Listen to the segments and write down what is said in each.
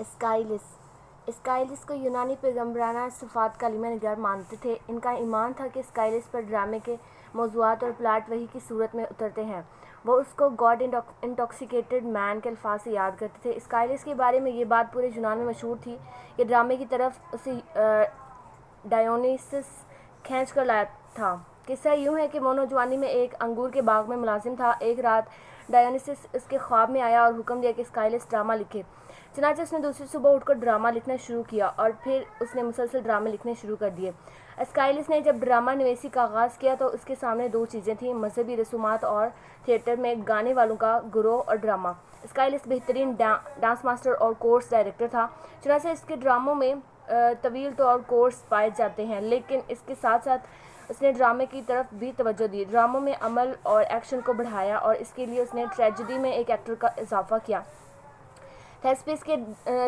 اسکائلس کو یونانی پیغمبرانہ صفات کا عالم نگار مانتے تھے۔ ان کا ایمان تھا کہ اسکائلس پر ڈرامے کے موضوعات اور پلاٹ وحی کی صورت میں اترتے ہیں۔ وہ اس کو گاڈ انٹاکسیکیٹڈ مین کے الفاظ سے یاد کرتے تھے۔ اسکائلس کے بارے میں یہ بات پورے یونان میں مشہور تھی کہ ڈرامے کی طرف اسے ڈایونیسس کھینچ کر لایا تھا۔ قصہ یوں ہے کہ وہ نوجوانی میں ایک انگور کے باغ میں ملازم تھا۔ ایک رات ڈایونیسس اس کے خواب میں آیا اور حکم دیا کہ اسکائلس ڈرامہ لکھے۔ چنانچہ اس نے دوسری صبح اٹھ کر ڈرامہ لکھنا شروع کیا اور پھر اس نے مسلسل ڈرامے لکھنے شروع کر دیے۔ اسکائلس نے جب ڈرامہ نویسی کا آغاز کیا تو اس کے سامنے دو چیزیں تھیں: مذہبی رسومات اور تھیٹر میں گانے والوں کا گروہ اور ڈرامہ۔ اسکائلس بہترین ڈانس ماسٹر اور کورس ڈائریکٹر تھا، چنانچہ اس کے ڈراموں میں طویل طور کورس پائے جاتے ہیں، لیکن اس کے ساتھ ساتھ اس نے ڈرامے کی طرف بھی توجہ دی، ڈراموں میں عمل اور ایکشن کو بڑھایا، اور اس کے لیے اس نے ٹریجڈی میں ایک ایکٹر کا اضافہ کیا۔ تھیسپس کے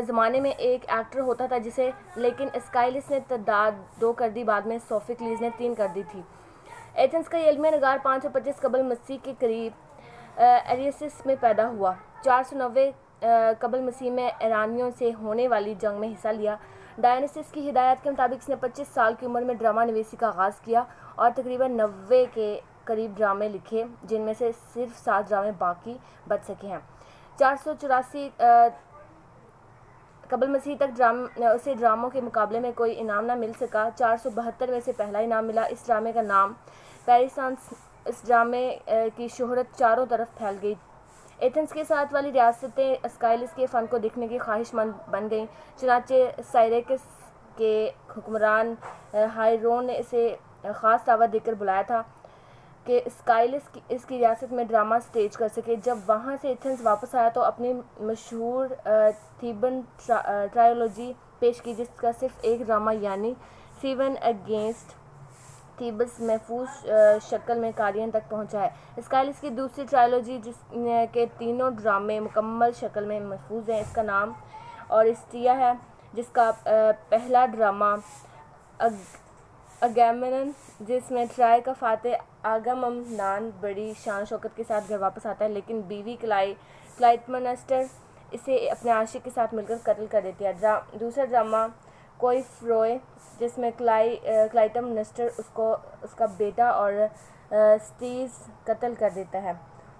زمانے میں ایک ایکٹر ہوتا تھا جسے، لیکن اسکائلس نے تعداد 2 کر دی، بعد میں سوفوکلیز نے 3 کر دی تھی۔ ایتھنز کا یہ علمی نگار 525 قبل مسیح کے قریب ایریسس میں پیدا ہوا۔ 490 قبل مسیح میں ایرانیوں سے ہونے والی جنگ میں حصہ لیا۔ ڈایونیسس کی ہدایت کے مطابق اس نے 25 سال کی عمر میں ڈرامہ نویسی کا آغاز کیا اور تقریباً 90 کے قریب ڈرامے لکھے، جن میں سے صرف 7 ڈرامے باقی بچ سکے ہیں۔ 484 قبل مسیح تک اسے ڈراموں کے مقابلے میں کوئی انعام نہ مل سکا۔ 472 میں اسے پہلا انعام ملا۔ اس ڈرامے کا نام پیریسانس۔ اس ڈرامے کی شہرت چاروں طرف پھیل گئی۔ ایتھنز کے ساتھ والی ریاستیں اسکائلس کے فن کو دیکھنے کی خواہش مند بن گئیں، چنانچہ سائریکس کے حکمران ہائیرون نے اسے خاص دعوت دے کر بلایا تھا کہ اسکائلس اس کی ریاست میں ڈرامہ سٹیج کر سکے۔ جب وہاں سے ایتھنز واپس آیا تو اپنی مشہور تھیبن ٹرائلوجی پیش کی، جس کا صرف ایک ڈرامہ یعنی تھیبن اگینسٹ تھیبس محفوظ شکل میں قارئین تک پہنچا ہے۔ اسکائلس کی دوسری ٹرائلوجی، جس کے تینوں ڈرامے مکمل شکل میں محفوظ ہیں، اس کا نام اورسٹیا ہے، جس کا پہلا ڈرامہ اگیمنن، جس میں ٹرائے کا فاتح آگاممنان بڑی شان و شوکت کے ساتھ گھر واپس آتا ہے، لیکن بیوی کلائٹمنسٹر اسے اپنے عاشق کے ساتھ مل کر قتل کر دیتی ہے۔ دوسرا ڈرامہ کوئفروئے، جس میں کلائٹمنسٹر اس کا بیٹا اور سٹیز قتل کر دیتا ہے،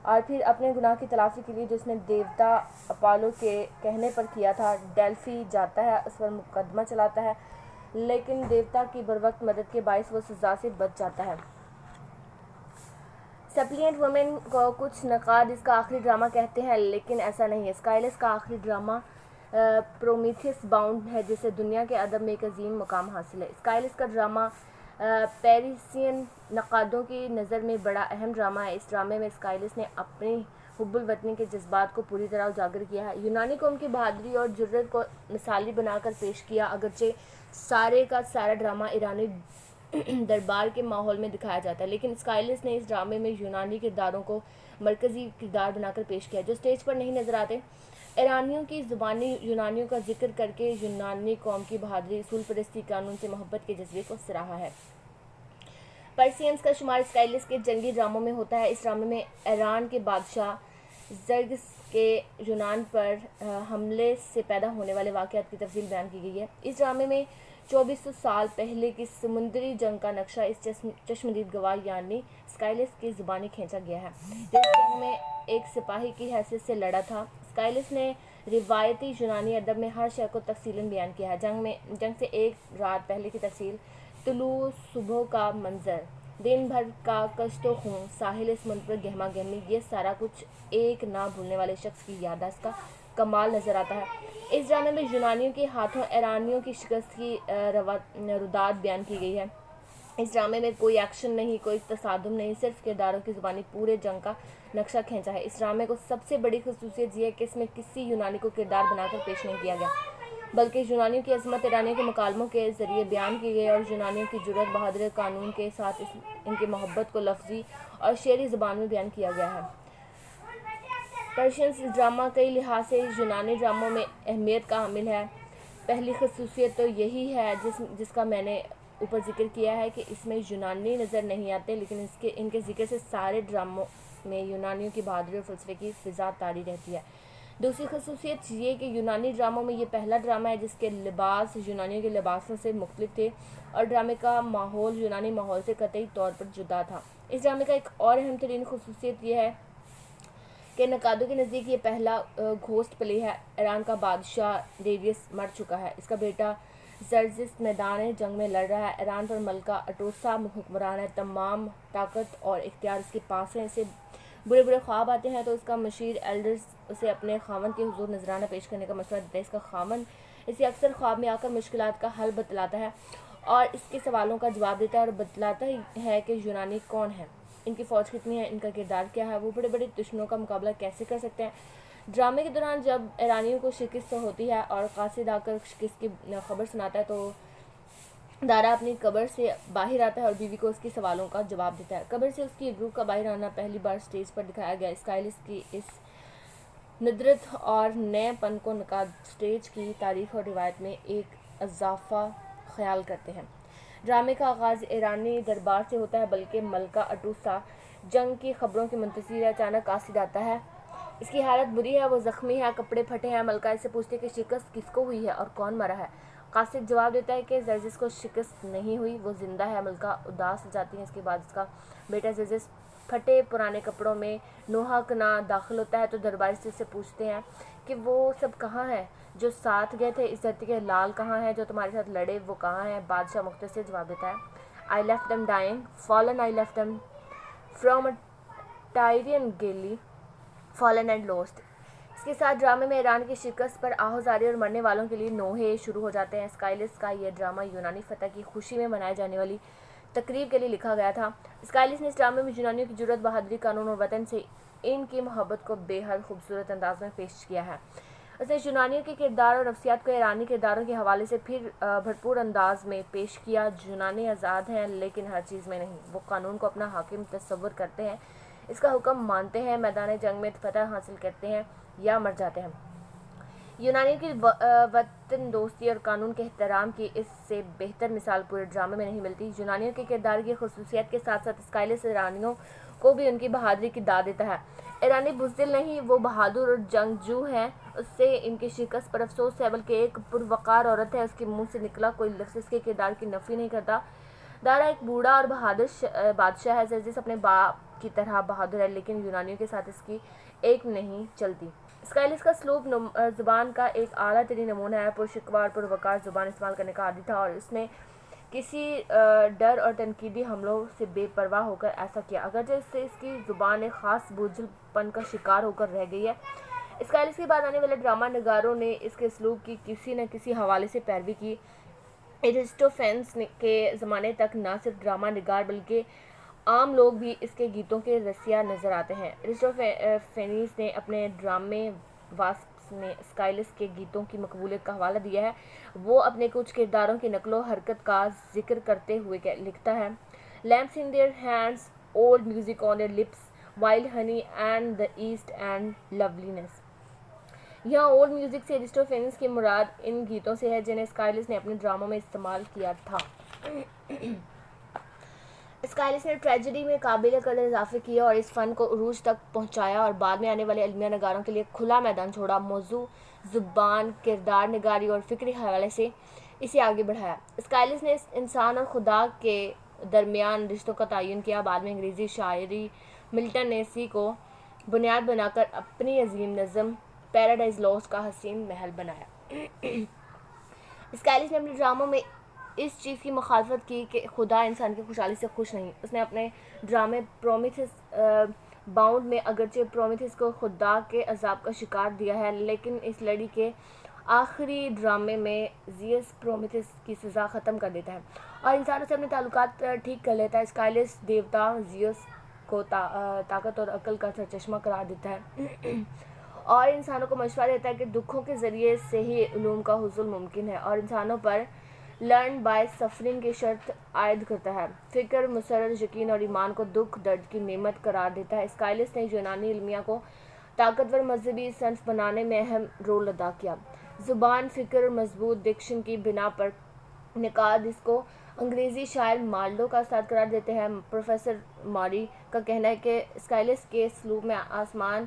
اور پھر اپنے گناہ کی تلافی کے لیے جو اس نے دیوتا اپالو کے کہنے پر کیا تھا، ڈیلفی جاتا ہے، اس پر مقدمہ چلاتا ہے، لیکن دیوتا کی بروقت مدد کے باعث وہ سزا سے بچ جاتا ہے۔ سپلینٹ وومن کو کچھ نقاد اس کا آخری ڈرامہ کہتے ہیں، لیکن ایسا نہیں ہے۔ اسکائلس کا آخری ڈرامہ پرومیتھیس باؤنڈ ہے، جسے دنیا کے ادب میں ایک عظیم مقام حاصل ہے۔ اسکائلس کا ڈرامہ پیرسین نقادوں کی نظر میں بڑا اہم ڈرامہ ہے۔ اس ڈرامے میں اسکائلس نے اپنی حب الوطنی کے جذبات کو پوری طرح اجاگر کیا ہے، یونانی قوم کی بہادری اور جرأت کو مثالی بنا کر پیش کیا۔ اگرچہ سارے کا سارا ڈرامہ ایرانی دربار کے ماحول میں دکھایا جاتا ہے، لیکن اسکائلس نے اس ڈرامے میں یونانی کرداروں کو مرکزی کردار بنا کر پیش کیا، جو اسٹیج پر نہیں نظر آتے۔ ایرانیوں کی زبانی یونانیوں کا ذکر کر کے یونانی قوم کی بہادری، اصول پرستی، قانون سے محبت کے جذبے کو سراہا ہے۔ پرسیئنس کا شمار اسکائلس کے جنگی ڈراموں میں ہوتا ہے۔ اس ڈرامے میں ایران کے بادشاہ زرگس کے یونان پر حملے سے پیدا ہونے والے واقعات کی تفصیل بیان کی گئی ہے۔ اس ڈرامے میں 2400 سال پہلے کی سمندری جنگ کا نقشہ اس چشمدید گواہ یعنی اسکائلس کی زبانی کھینچا گیا ہے، جو اس جنگ میں ایک سپاہی کی حیثیت سے لڑا تھا۔ اسکائلس نے روایتی یونانی ادب میں ہر شے کو تفصیلاً بیان کیا ہے۔ جنگ سے ایک رات پہلے کی تفصیل، طلوع صبح کا منظر، دن بھر کا کشت و خون، ساحل سمندر پر گہما گہمی، یہ سارا کچھ ایک نہ بھولنے والے شخص کی یادداشت کا کمال نظر آتا ہے۔ اس ڈرامے میں یونانیوں کے ہاتھوں ایرانیوں کی شکست کی روداد بیان کی گئی ہے۔ اس ڈرامے میں کوئی ایکشن نہیں، کوئی تصادم نہیں، صرف کرداروں کی زبانی پورے جنگ کا نقشہ کھینچا ہے۔ اس ڈرامے کو سب سے بڑی خصوصیت یہ ہے کہ اس میں کسی یونانی کو کردار بنا کر پیش نہیں کیا گیا، بلکہ یونانیوں کی عظمت ایرانیوں کے مکالموں کے ذریعے بیان کی گئی، اور یونانیوں کی جرأت، بہادری اور قانون کے ساتھ ان کی محبت کو لفظی اور شعری زبان میں بیان کیا گیا ہے۔ پرسیئنس ڈرامہ کئی لحاظ سے یونانی ڈراموں میں اہمیت کا حامل ہے۔ پہلی خصوصیت تو یہی ہے جس کا میں نے اوپر ذکر کیا ہے کہ اس میں یونانی نظر نہیں آتے، لیکن ان کے ذکر سے سارے ڈراموں میں یونانیوں کی بہادری اور فلسفے کی فضا طاری رہتی ہے۔ دوسری خصوصیت یہ کہ یونانی ڈراموں میں یہ پہلا ڈرامہ ہے جس کے لباس یونانیوں کے لباسوں سے مختلف تھے اور ڈرامے کا ماحول یونانی ماحول سے قطعی طور پر جدا تھا۔ اس ڈرامے کا ایک اور اہم ترین خصوصیت یہ ہے کہ نقادوں کے نزدیک یہ پہلا گھوسٹ پلے ہے۔ ایران کا بادشاہ ڈیریس مر چکا ہے، اس کا بیٹا زرزس میدان جنگ میں لڑ رہا ہے۔ ایران پر ملکہ اٹوسا حکمران ہے، تمام طاقت اور اختیار اس کے پاس ہیں۔ اسے برے برے خواب آتے ہیں تو اس کا مشیر ایلڈرز اسے اپنے خاوند کے حضور نذرانہ پیش کرنے کا مشورہ دیتا ہے۔ اس کا خاوند اسے اکثر خواب میں آ کر مشکلات کا حل بتلاتا ہے اور اس کے سوالوں کا جواب دیتا ہے اور بتلاتا ہے کہ یونانی کون ہے، ان کی فوج کتنی ہے، ان کا کردار کیا ہے، وہ بڑے بڑے دشمنوں کا مقابلہ کیسے کر سکتے ہیں۔ ڈرامے کے دوران جب ایرانیوں کو شکست ہوتی ہے اور قاصد آ کر شکست کی خبر سناتا ہے تو دارا اپنی قبر سے باہر آتا ہے اور بیوی کو اس کے سوالوں کا جواب دیتا ہے۔ قبر سے اس کی روح کا باہر آنا پہلی بار سٹیج پر دکھایا گیا۔ اسکائلس کی اس ندرت اور نئے پن کو نقاد سٹیج کی تاریخ اور روایت میں ایک اضافہ خیال کرتے ہیں۔ ڈرامے کا آغاز ایرانی دربار سے ہوتا ہے، بلکہ ملکہ اٹوسا جنگ کی خبروں کی منتظر ہے۔ اچانک قاصد آتا ہے، اس کی حالت بری ہے، وہ زخمی ہے، کپڑے پھٹے ہیں۔ ملکہ اس سے پوچھتی ہے کہ شکست کس کو ہوئی ہے اور کون مرا ہے۔ قاصد جواب دیتا ہے کہ زرزس کو شکست نہیں ہوئی، وہ زندہ ہے۔ ملکہ اداس ہو جاتی ہے۔ اس کے بعد اس کا بیٹا زرزس پھٹے پرانے کپڑوں میں نوحہ کناں داخل ہوتا ہے تو درباری سے اسے پوچھتے ہیں کہ وہ سب کہاں ہیں جو ساتھ گئے تھے، اس دھرتی کے لال کہاں ہیں جو تمہارے ساتھ لڑے، وہ کہاں ہیں؟ بادشاہ مختصر جواب دیتا ہے I left them dying, fallen, I left them from a Tyrian galley, fallen and lost۔ اس کے ساتھ ڈرامے میں ایران کی شکست پر آہوازاری اور مرنے والوں کے لیے نوحے شروع ہو جاتے ہیں۔ اسکائلس کا یہ ڈرامہ یونانی فتح کی خوشی میں منائے جانے والی تقریب کے لیے لکھا گیا تھا۔ اسکائلس نے اس ڈرامے میں یونانیوں کی جرأت، بہادری، قانون اور وطن سے ان کی محبت کو بے حد خوبصورت انداز میں پیش کیا ہے۔ اس نے یونانیوں کے کردار اور نفسیات کو ایرانی کرداروں کے حوالے سے پھر بھرپور انداز میں پیش کیا۔ یونانی آزاد ہیں لیکن ہر چیز میں نہیں، وہ قانون کو اپنا حاکم تصور کرتے ہیں، اس کا حکم مانتے ہیں، میدان جنگ میں فتح حاصل کرتے ہیں یا مر جاتے ہیں۔ یونانیوں کی وطن دوستی اور قانون کے احترام کی اس سے بہتر مثال پورے ڈرامے میں نہیں ملتی۔ یونانیوں کے کردار کی خصوصیت کے ساتھ ساتھ اسکائلس ایرانیوں کو بھی ان کی بہادری کی داد دیتا ہے۔ ایرانی بزدل نہیں، وہ بہادر اور جنگجو ہیں۔ اس سے ان کی شکست پر افسوس ہے، بلکہ ایک پروقار عورت ہے، اس کے منہ سے نکلا کوئی لفظ اس کے کردار کی نفی نہیں کرتا۔ دارا ایک بوڑھا اور بہادر بادشاہ ہے، زرزس اپنے باپ کی طرح بہادر ہے، لیکن یونانیوں کے ساتھ اس کی ایک نہیں چلتی۔ اسکائلس کا اسلوب زبان کا ایک اعلیٰ ترین نمونہ ہے، پرشکوہ اور پروقار زبان استعمال کرنے کا عادی تھا اور اس نے کسی ڈر اور تنقیدی حملوں سے بے پرواہ ہو کر ایسا کیا، اگرچہ اس سے اس کی زبان ایک خاص بزدل پن کا شکار ہو کر رہ گئی ہے۔ اسکائلس کے بعد آنے والے ڈرامہ نگاروں نے اس کے اسلوب کی کسی نہ کسی حوالے سے پیروی کی۔ ایرسٹوفینز کے زمانے تک نہ صرف ڈرامہ نگار بلکہ عام لوگ بھی اس کے گیتوں کے رسیا نظر آتے ہیں۔ ایرسٹوفینز نے اپنے ڈرامے واسپس میں اسکائلس کے گیتوں کی مقبولیت کا حوالہ دیا ہے۔ وہ اپنے کچھ کرداروں کی نقل و حرکت کا ذکر کرتے ہوئے لکھتا ہے Lamps in their hands, old music on their lips, wild honey and the east and loveliness۔ یہاں اولڈ میوزک سے ایرسٹوفینز کی مراد ان گیتوں سے ہے جنہیں اسکائلس نے اپنے ڈراموں میں استعمال کیا تھا۔ اسکائلس نے ٹریجڈی میں قابل قدر اضافے کیے اور اس فن کو عروج تک پہنچایا اور بعد میں آنے والے المیہ نگاروں کے لیے کھلا میدان چھوڑا۔ موضوع، زبان، کردار نگاری اور فکری حوالے سے اسے آگے بڑھایا۔ اسکائلس نے انسان اور خدا کے درمیان رشتوں کا تعین کیا۔ بعد میں انگریزی شاعری ملٹن نے اسی کو بنیاد بنا کر اپنی عظیم نظم پیراڈائز لاسٹ کا حسین محل بنایا۔ اسکائلس نے اپنے ڈراموں میں اس چیز کی مخالفت کی کہ خدا انسان کی خوشحالی سے خوش نہیں۔ اس نے اپنے ڈرامے پرومیتھس باؤنڈ میں اگرچہ پرومیتھس کو خدا کے عذاب کا شکار دیا ہے، لیکن اس لڑی کے آخری ڈرامے میں زیوس پرومیتھس کی سزا ختم کر دیتا ہے اور انسانوں سے اپنے تعلقات ٹھیک کر لیتا ہے۔ اسکائلس دیوتا زیوس کو طاقت اور عقل کا سرچشمہ قرار دیتا ہے اور انسانوں کو مشورہ دیتا ہے کہ دکھوں کے ذریعے سے ہی علوم کا حصول ممکن ہے اور انسانوں پر لرن بائی سفرنگ کی شرط عائد کرتا ہے۔ فکر، مسرت، یقین اور ایمان کو دکھ درد کی نعمت قرار دیتا ہے۔ اسکائلس نے یونانی علمیہ کو طاقتور مذہبی صنف بنانے میں اہم رول ادا کیا۔ زبان، فکر اور مضبوط ڈکشن کی بنا پر نقاد اس کو انگریزی شاعر مالڈو کا استاد قرار دیتے ہیں۔ پروفیسر ماری کا کہنا ہے کہ اسکائلس کے اسلوب میں آسمان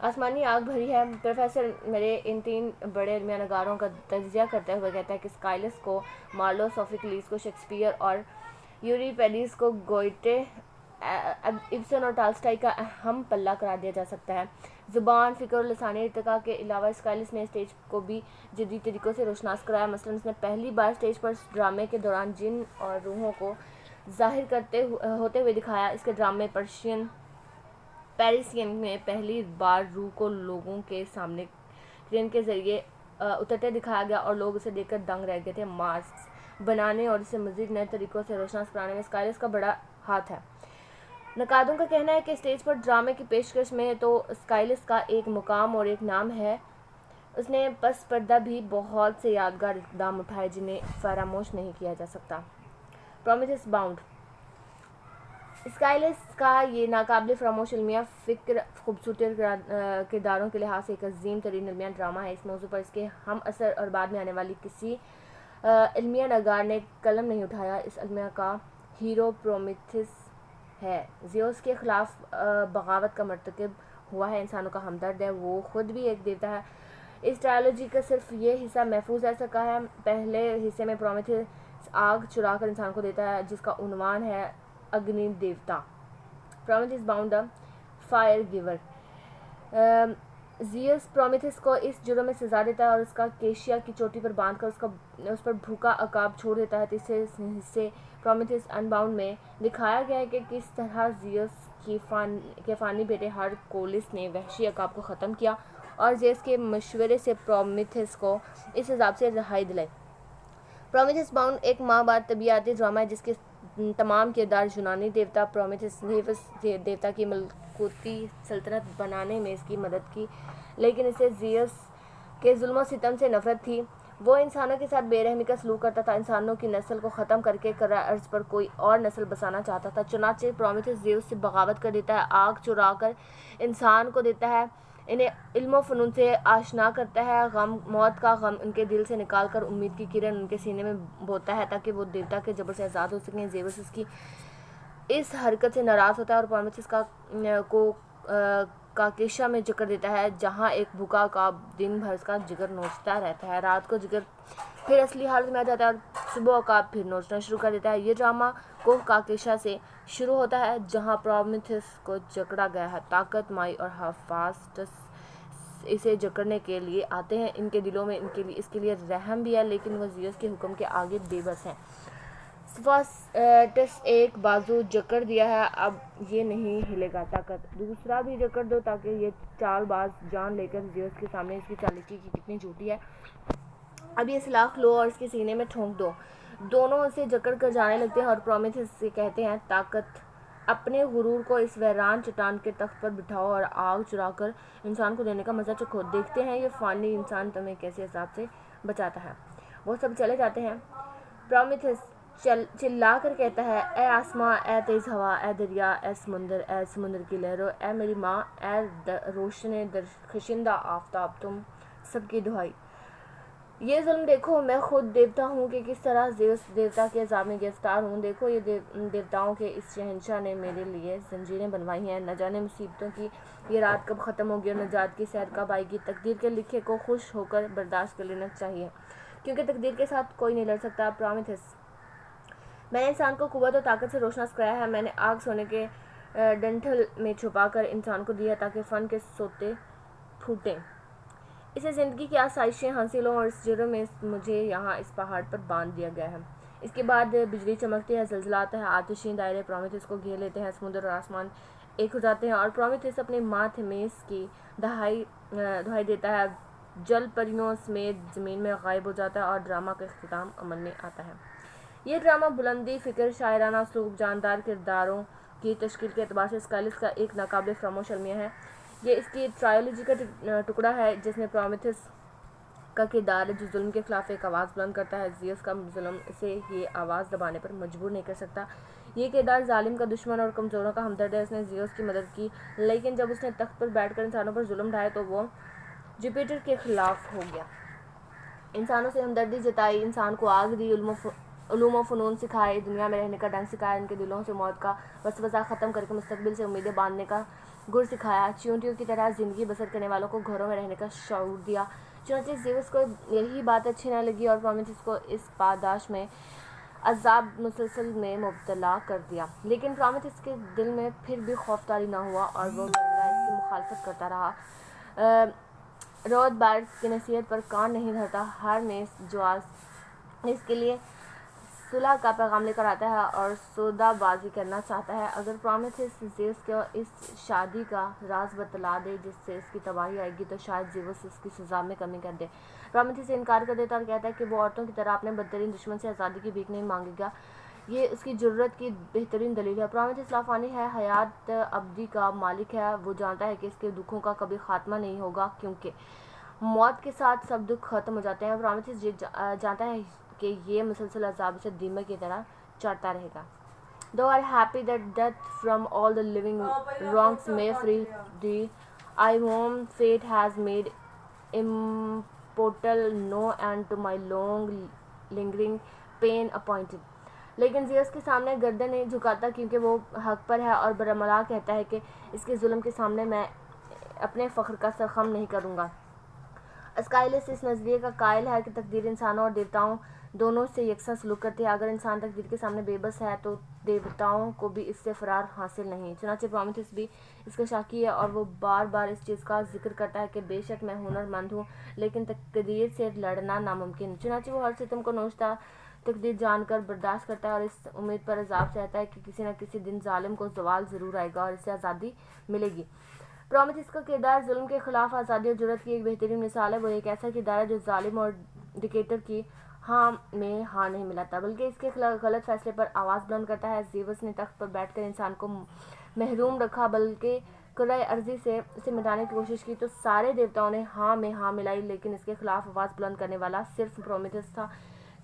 آسمانی آگ بھری ہے۔ پروفیسر میرے ان 3 بڑے علمیہ نگاروں کا تجزیہ کرتے ہوئے کہتا ہے کہ اسکائلس کو مارلو، سوفیکلیس کو شیکسپیئر اور یوریپیڈیز کو گوئٹے، ابسن اور ٹالسٹائی کا اہم پلہ قرار دیا جا سکتا ہے۔ زبان، فکر اور لسانی ارتقاء کے علاوہ اسکائلس نے اسٹیج کو بھی جدید طریقوں سے روشناس کرایا۔ مثلاً اس نے پہلی بار اسٹیج پر ڈرامے کے دوران جن اور روحوں کو ظاہر ہوتے ہوئے دکھایا۔ اس کے ڈرامے پیریسین میں پہلی بار روح کو لوگوں کے سامنے کرین کے ذریعے اترتے دکھایا گیا اور لوگ اسے دیکھ کر دنگ رہ گئے تھے۔ ماسکس بنانے اور اسے مزید نئے طریقوں سے روشناس کرانے میں اسکائلس کا بڑا ہاتھ ہے۔ نقادوں کا کہنا ہے کہ اسٹیج پر ڈرامے کی پیشکش میں تو اسکائلس کا ایک مقام اور ایک نام ہے، اس نے پس پردہ بھی بہت سے یادگار اقدام اٹھائے جنہیں فراموش نہیں کیا جا سکتا۔ پرومیتھس باؤنڈ، اسکائلس کا یہ ناقابل فراموش علمیہ فکر خوبصورتی اور کرداروں کے لحاظ سے ایک عظیم ترین علمیہ ڈرامہ ہے۔ اس موضوع پر اس کے ہم عصر اور بعد میں آنے والی کسی علمیہ نگار نے قلم نہیں اٹھایا۔ اس علمیہ کا ہیرو پرومیتھس ہے، زیوس کے خلاف بغاوت کا مرتکب ہوا ہے، انسانوں کا ہمدرد ہے، وہ خود بھی ایک دیوتا ہے۔ اس ٹرائلوجی کا صرف یہ حصہ محفوظ رہ سکا ہے۔ پہلے حصے میں پرومیتھس آگ چرا کر انسان کو دیتا ہے جس کا عنوان ہے اگنی دیوتا۔ پرومیتھس باؤنڈ، فائر گیور، زیوس پرومیتھس کو اس جرم میں سزا دیتا ہے اور اس کا کیشیا کی چوٹی پر باندھ کر اس پر بھوکا عقاب چھوڑ دیتا ہے۔ تیسرے حصے پرومیتھس ان باؤنڈ میں دکھایا گیا ہے کہ کس طرح زیوس کے فانی بیٹے ہرکولس نے وحشی عقاب کو ختم کیا اور زیوس کے مشورے سے پرومیتھس کو اس عذاب سے رہائی دلائی۔ پرومیتھس باؤنڈ ایک ماں باپ طبیعیاتی ڈرامہ ہے جس کے تمام کردار یونانی دیوتا پرومیتھس دیوتا کی ملکوتی سلطنت بنانے میں اس کی مدد کی، لیکن اسے زیوس کے ظلم و ستم سے نفرت تھی۔ وہ انسانوں کے ساتھ بے رحمی کا سلوک کرتا تھا، انسانوں کی نسل کو ختم کر کے کرۂ ارض پر کوئی اور نسل بسانا چاہتا تھا۔ چنانچہ پرومیتھس زیوس سے بغاوت کر دیتا ہے، آگ چرا کر انسان کو دیتا ہے، انہیں علم و فنون سے آشنا کرتا ہے، موت کا غم ان کے دل سے نکال کر امید کی کرن ان کے سینے میں بوتا ہے تاکہ وہ دیوتا کے جبر سے آزاد ہو سکیں۔ زیوس اس کی اس حرکت سے ناراض ہوتا ہے اور پرومیتھس کو کاکیشا میں جکر دیتا ہے، جہاں ایک بھوکا عقاب دن بھر اس کا جگر نوچتا رہتا ہے۔ رات کو جگر پھر اصلی حالت میں آ جاتا ہے اور صبح عقاب پھر نوچنا شروع کر دیتا ہے۔ یہ ڈرامہ کو کاکیشا سے شروع ہوتا ہے جہاں پرومیتھس کو جکڑا گیا ہے۔ طاقت، مائی اور ہیفاسٹس اسے جکڑنے کے لیے آتے ہیں، ان کے دلوں میں اس کے لیے رحم بھی ہے، لیکن وہ زیوس کے حکم کے آگے بے بس ہیں۔ ہیفاسٹس ایک بازو جکڑ دیا ہے، اب یہ نہیں ہلے گا، طاقت دوسرا بھی جکڑ دو تاکہ یہ چال باز جان لے کر زیوس کے سامنے اس کی چالاکی کی کتنی جھوٹی ہے، اب یہ سلاخ لو اور اس کے سینے میں ٹھونک دو۔ دونوں اسے جکڑ کر جانے لگتے ہیں اور پرومیتھس سے کہتے ہیں، طاقت اپنے غرور کو اس ویران چٹان کے تخت پر بٹھاؤ اور آگ چرا کر انسان کو دینے کا مزہ چکھو، دیکھتے ہیں یہ فانی انسان تمہیں کیسے عذاب سے بچاتا ہے۔ وہ سب چلے جاتے ہیں۔ پرومیتھس چلا کر کہتا ہے، اے آسماں، اے تیز ہوا، اے دریا، اے سمندر کی لہروں، اے میری ماں، اے روشن درخشندہ آفتاب، تم سب کی دہائی، یہ ظلم دیکھو، میں خود دیوتا ہوں کہ کس طرح زیوس دیوتا کے عذاب میں گرفتار ہوں۔ دیکھو یہ دیوتاؤں کے اس شہنشاہ نے میرے لیے زنجیریں بنوائی ہیں، نہ جانے مصیبتوں کی یہ رات کب ختم ہوگی اور نجات کی سیر کب آئے گی۔ تقدیر کے لکھے کو خوش ہو کر برداشت کر لینا چاہیے کیونکہ تقدیر کے ساتھ کوئی نہیں لڑ سکتا۔ پرومیتھس، میں نے انسان کو قوت اور طاقت سے روشناس کرایا ہے، میں نے آگ سونے کے ڈنٹھل میں چھپا کر انسان کو دیا تاکہ فن کے سوتے پھوٹیں، اسے زندگی کی آسائشیں حاصل ہوں، اور اس جرم میں مجھے یہاں اس پہاڑ پر باندھ دیا گیا ہے۔ اس کے بعد بجلی چمکتی ہے، زلزلہ آتا ہے، آتشیں دائرے پرومیتھس کو گھیر لیتے ہیں، سمندر اور آسمان ایک ہو جاتے ہیں اور پرومیتھس اپنی ماں تھیمیس کی دہائی دیتا ہے، جل پریوں سمیت زمین میں غائب ہو جاتا ہے اور ڈرامہ کا اختتام عمل میں آتا ہے۔ یہ ڈرامہ بلندی فکر، شاعرانہ اسلوب، جاندار کرداروں کی تشکیل کے اعتبار سے اسکائلس کا ایک ناقابل فراموش المیہ ہے۔ یہ اس کی ٹرائلوجی کا ٹکڑا ہے جس میں پرومیتھس کا کردار ہے جو ظلم کے خلاف ایک آواز بلند کرتا ہے، زیوس کا ظلم اسے یہ آواز دبانے پر مجبور نہیں کر سکتا۔ یہ کردار ظالم کا دشمن اور کمزوروں کا ہمدرد ہے، اس نے زیوس کی مدد کی، لیکن جب اس نے تخت پر بیٹھ کر انسانوں پر ظلم ڈھائے تو وہ جوپیٹر کے خلاف ہو گیا، انسانوں سے ہمدردی جتائی، انسان کو آگ دی، علم و علوم و فنون سکھائے، دنیا میں رہنے کا ڈھنگ سکھایا، ان کے دلوں سے موت کا وسوسہ ختم کر کے مستقبل سے امیدیں باندھنے کا گر سکھایا، چیونٹیوں کی طرح زندگی بسر کرنے والوں کو گھروں میں رہنے کا شعور دیا۔ چنانچہ زیوس کو یہی بات اچھی نہ لگی اور پرومیتھیس کو اس پاداش میں عذاب مسلسل میں مبتلا کر دیا، لیکن پرومیتھیس کے دل میں پھر بھی خوف طاری نہ ہوا اور وہ برگراہ اس کی مخالفت کرتا رہا، رود بارس کی نصیحت پر کان نہیں دھرتا۔ ہرمیس جو اس کے لیے صلح کا پیغام لے کر آتا ہے اور سودا بازی کرنا چاہتا ہے، اگر پرومیتھیس زیوس کو اس شادی کا راز بتلا دے جس سے اس کی تباہی آئے گی تو شاید زیوس اس کی سزا میں کمی کر دے۔ پرومیتھیس انکار کر دیتا اور کہتا ہے کہ وہ عورتوں کی طرح اپنے بدترین دشمن سے آزادی کی بھیک نہیں مانگے گا، یہ اس کی جرات کی بہترین دلیل ہے۔ پرومیتھیس لافانی ہے، حیات ابدی کا مالک ہے، وہ جانتا ہے کہ اس کے دکھوں کا کبھی خاتمہ نہیں ہوگا کیونکہ موت کے ساتھ سب دکھ ختم ہو جاتے ہیں۔ پرومیتھیس یہ جانتا ہے کہ یہ مسلسل عذاب اسے دیمک کی طرح چڑھتا رہے گا۔ Though I am happy that death from all the living wrongs may free thee, I own fate has made immortal no end to my long lingering pain appointed. لیکن زیوس کے سامنے گردن نہیں جھکاتا کیونکہ وہ حق پر ہے اور برملا کہتا ہے کہ اس کے ظلم کے سامنے میں اپنے فخر کا سر خم نہیں کروں گا۔ اسکائلس اس نظریے کا قائل ہے کہ تقدیر انسانوں اور دیوتاؤں دونوں سے یکساں سلوک کرتی ہے، اگر انسان تقدیر کے سامنے بے بس ہے تو دیوتاؤں کو بھی اس سے فرار حاصل نہیں۔ چنانچہ پرومیتھیس بھی اس کا شاکی ہے اور وہ بار بار اس چیز کا ذکر کرتا ہے کہ بے شک میں ہنر مند ہوں لیکن تقدیر سے لڑنا ناممکن۔ چنانچہ وہ ہر ستم کو نوچتا تقدیر جان کر برداشت کرتا ہے اور اس امید پر عذاب سہتا ہے کہ کسی نہ کسی دن ظالم کو زوال ضرور آئے گا اور اسے آزادی ملے گی۔ پرومیتھیس کا کردار ظلم کے خلاف آزادی اور جرات کی ایک بہترین مثال ہے۔ وہ ایک ایسا کردار ہے جو ظالم اور ڈکٹیٹر کی ہاں میں ہاں نہیں ملاتا بلکہ اس کے غلط فیصلے پر آواز بلند کرتا ہے۔ زیوس نے تخت پر بیٹھ کر انسان کو محروم رکھا بلکہ کرۂ ارضی سے اسے مٹانے کی کوشش کی تو سارے دیوتاؤں نے ہاں میں ہاں ملائی، لیکن اس کے خلاف آواز بلند کرنے والا صرف پرومیتھیس تھا،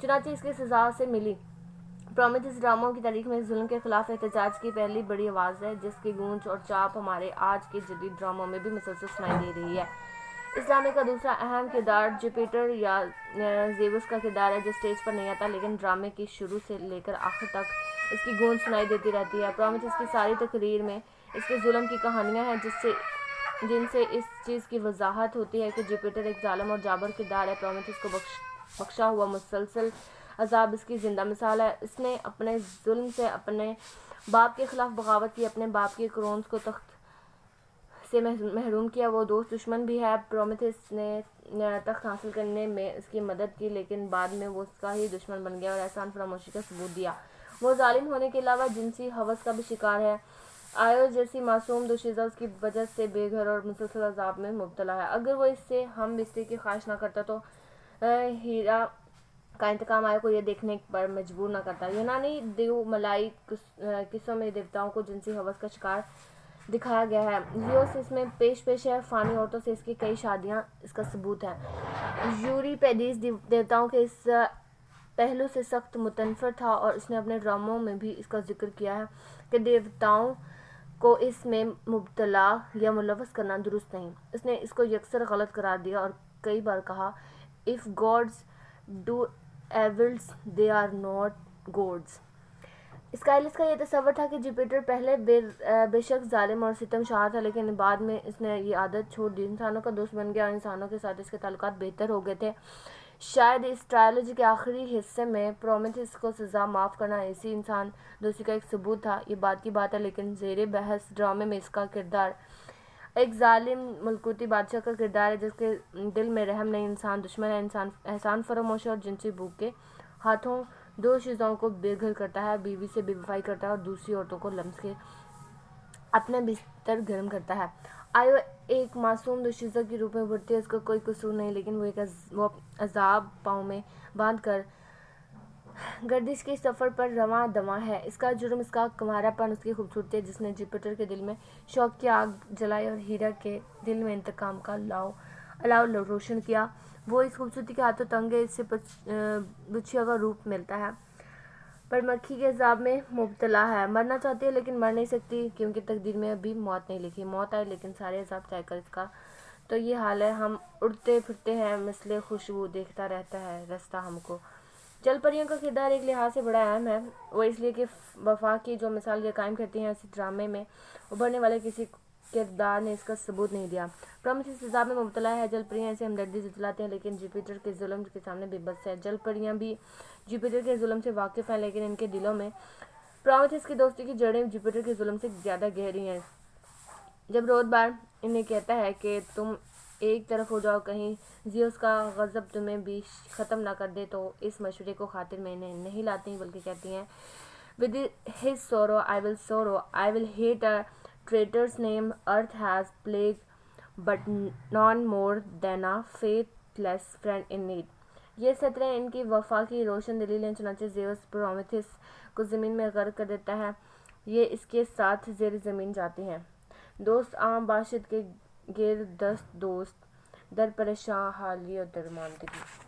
چنانچہ اس کی سزا اسے ملی۔ پرومیتھیس ڈراموں کی تاریخ میں ظلم کے خلاف احتجاج کی پہلی بڑی آواز ہے، جس کی گونج اور چاپ ہمارے آج کے جدید ڈراموں میں بھی مسلسل سنائی دے رہی ہے۔ اس ڈرامے کا دوسرا اہم کردار جوپیٹر یا زیوس کا کردار ہے جو اسٹیج پر نہیں آتا لیکن ڈرامے کی شروع سے لے کر آخر تک اس کی گونج سنائی دیتی رہتی ہے۔ پرومیتھیس کی ساری تقریر میں اس کے ظلم کی کہانیاں ہیں جن سے اس چیز کی وضاحت ہوتی ہے کہ جوپیٹر ایک ظالم اور جابر کردار ہے۔ پرومیتھیس کو بخشا ہوا مسلسل عذاب اس کی زندہ مثال ہے۔ اس نے اپنے ظلم سے اپنے باپ کے خلاف بغاوت کی، اپنے باپ کی کرونس کو تخت سے محروم کیا، وہ دوست دشمن بھی ہے۔ پرومیتھیس نے تخت حاصل کرنے میں اس کی مدد کی لیکن بعد میں وہ اس کا ہی دشمن بن گیا اور احسان فراموشی کا ثبوت دیا۔ وہ ظالم ہونے کے علاوہ جنسی ہوس کا بھی شکار ہے۔ آئیو جیسی معصوم دوشیزہ اس کی وجہ سے بے گھر اور مسلسل عذاب میں مبتلا ہے۔ اگر وہ اس سے ہم بستری کی خواہش نہ کرتا تو ہیرا کا انتقام آئیو کو یہ دیکھنے پر مجبور نہ کرتا۔ یونانی دیو ملائی قصوں میں دیوتاؤں کو جنسی ہوس کا شکار دکھایا گیا ہے۔ زیوس اس میں پیش ہے، فانی عورتوں سے اس کی کئی شادیاں اس کا ثبوت ہے۔ یوریپیڈیز دیوتاؤں کے اس پہلو سے سخت متنفر تھا اور اس نے اپنے ڈراموں میں بھی اس کا ذکر کیا ہے کہ دیوتاؤں کو اس میں مبتلا یا ملوث کرنا درست نہیں۔ اس نے اس کو یکسر غلط قرار دیا اور کئی بار کہا "If gods do evils they are not gods"۔ اسکائلس کا یہ تصور تھا کہ جوپیٹر پہلے بے شک ظالم اور ستم شار تھا لیکن بعد میں اس نے یہ عادت چھوڑ دی، انسانوں کا دوست بن گیا اور انسانوں کے ساتھ اس کے تعلقات بہتر ہو گئے تھے۔ شاید اس ٹرائلوجی کے آخری حصے میں پرومیتھیس کو سزا معاف کرنا اسی انسان دوستی کا ایک ثبوت تھا، یہ بات کی بات ہے، لیکن زیر بحث ڈرامے میں اس کا کردار ایک ظالم ملکوتی بادشاہ کا کردار ہے جس کے دل میں رحم نہیں، انسان دشمن ہے، احسان فراموش ہے اور جنسی بھوک کے ہاتھوں دو چیزوں کو بے گھر کرتا ہے، بیوی سے بے وفائی کرتا ہے اور دوسری عورتوں کو لمس کے اپنا بستر گرم کرتا ہے۔ آئیو ایک معصوم دوشیزہ کی روپ میں ابھرتی ہے، اس کا کوئی قصور نہیں لیکن وہ عذاب پاؤں میں باندھ کر گردش کے سفر پر رواں دواں ہے۔ اس کا جرم اس کا کنوارا پن، اس کی خوبصورتی ہے جس نے جوپیٹر کے دل میں شوق کی آگ جلائی اور ہیرا کے دل میں انتقام کا الاؤ روشن کیا۔ وہ اس خوبصورتی کے ہاتھوں تنگ ہے، اس سے بچھیا کا روپ ملتا ہے پر مکھی کے عذاب میں مبتلا ہے، مرنا چاہتی ہے لیکن مر نہیں سکتی کیونکہ تقدیر میں ابھی موت نہیں لکھی۔ موت آئے لیکن سارے عذاب طے کر، اس کا تو یہ حال ہے، ہم اڑتے پھرتے ہیں مثل خوشبو، دیکھتا رہتا ہے رستہ ہم کو۔ جل پریوں کا کردار ایک لحاظ سے بڑا اہم ہے، وہ اس لیے کہ وفا کی جو مثال یہ قائم کرتی ہیں، اس ڈرامے میں ابھرنے والے کسی کردار نے اس کا ثبوت نہیں دیا۔ پرومیتھیس عذاب میں مبتلا ہے، جل پریاں اسے ہمدردی جتلاتے ہیں لیکن جوپیٹر کے ظلم کے سامنے بے بس ہے۔ جل پریاں بھی جوپیٹر کے ظلم سے واقف ہیں لیکن ان کے دلوں میں پرومیتھیس کی دوستی کی جڑیں جوپیٹر کے ظلم سے زیادہ گہری ہیں۔ جب رودبار انہیں کہتا ہے کہ تم ایک طرف ہو جاؤ، کہیں زیوس کا غضب تمہیں بھی ختم نہ کر دے، تو اس مشورے کو خاطر میں نہیں لاتی بلکہ کہتی ہیں "With his sorrow, I will hate a traitor's name. Earth has plague, but none more than a faithless friend in need." یہ سطریں ان کی وفا کی روشن دلیل ہیں، چنانچہ زیوس پرومیتھیس کو زمین میں غرق کر دیتا ہے، یہ اس کے ساتھ زیر زمین جاتے ہیں۔ دوست عام باشد کے گرد دست دوست، در پریشاں حالی و درماندگی۔